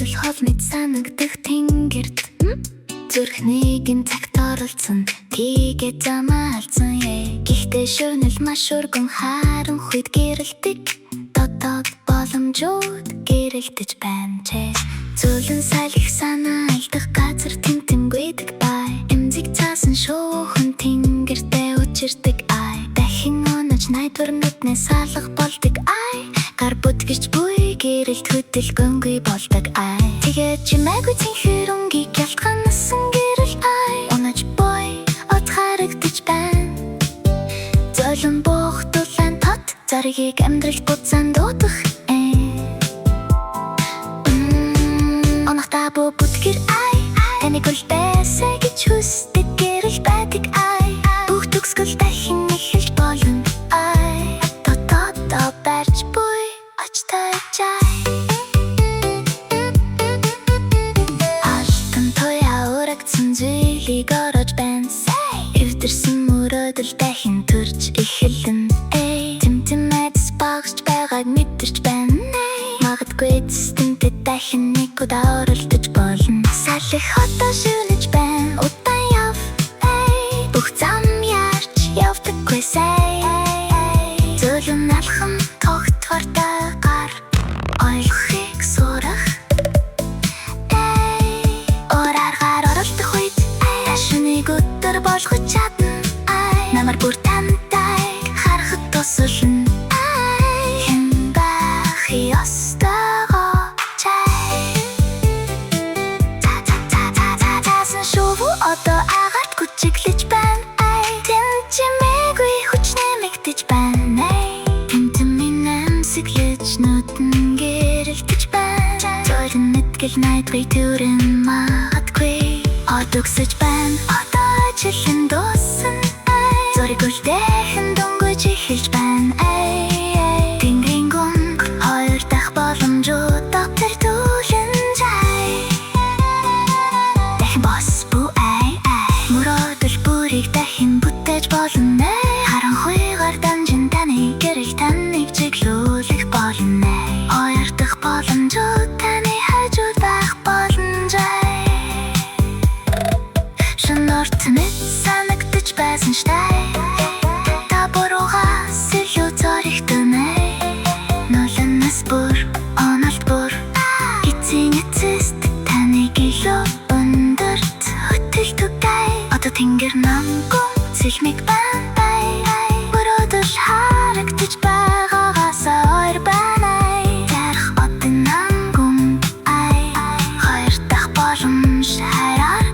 мөрөөдөл хол мэд санагдах тэнгэрт зүрхнийг ин цагт оролцсон тийгээ замаалцсан гэхдээ шөнөл маш өргөн харанхуйд гэрэлдэг дотоод боломжууд гэрэлдэж байна зөөлөн салхи санаа алдах газар тэмтэмгүйдэг бай эмзэг цаасан шуухан тэнгэртэй учирдаг ай дахин онож найдвар нүднээс алах болдог ай гар бүтгэж буй гэрэлт хөдөлгөөнгүй болдог ай тэгээд чимээгүй цэнхэр өнгийг ялтганасан гэрэл ай онож буй от харагдаж байна зөөлөн буухтулан тот заргийг амьдрал буцаан дуудах онохта бүтгэр ай таныг үлдээсэй гэж хүсдэг гэрэл байдаг ай бүх төгсгөл дахин эхэлж болно ай дотоо барьж буй очтойж ай алтан туяа урагдсан зүйлийг орож байна эвдэрсэн мөрөөдөл дахин төрж эхэлнэ тэмтэмэдс багж байгааг мэдэрч байна магадгүй эцэстэнтэй дахин нэг удаа оролдож болно салхи хотоо шүнэж байна удаан яв бүх зам ярьж явдаггүй зөөлөн алхам тогтвортой гар ойлгохыг сурах орааргаар оролдох үед шүнийг өдөр болгож чадна намар бүр тантай харахад тусална хэн байх ёстойгоо цаасан шувуу одоо агарт гүчиглэж байна тэнд чимээгүй хүч нэмэгдэж байна тэмтэмийн амсэглэж нүдэн гэрэлтэж байна зөөлөн нэтгэл найдварыг төрөн магадгүй одогсож байна одоо ажилын дуусна зориг үлдээхэн дөнгөж эхэлж байна тэнгэрийн гүнг хоёр дахь боломжууд доктортүүлэн жай дахин бос бүү мөрөөдөл бүрийг дахин бүтээж болно харанхуйгаар дамжин таны гэрэл таныг чиглүүлэх болно хоёр дахь боломжууд таны хажууд байх боломжтой шин орт мэд санагдаж байсан штай та буруугаас илүү зоригтөнэ нулимнаас бүр оноолт бүр эцсийн эцэст таныг илүү өндөрт хөтөлдөг одоо тэнгэр намгүн сэлмиг бандай мөрөөдөл харагдаж байгаагаас ойр байна зарах одоо намгүн хоёр дахь боломж хараа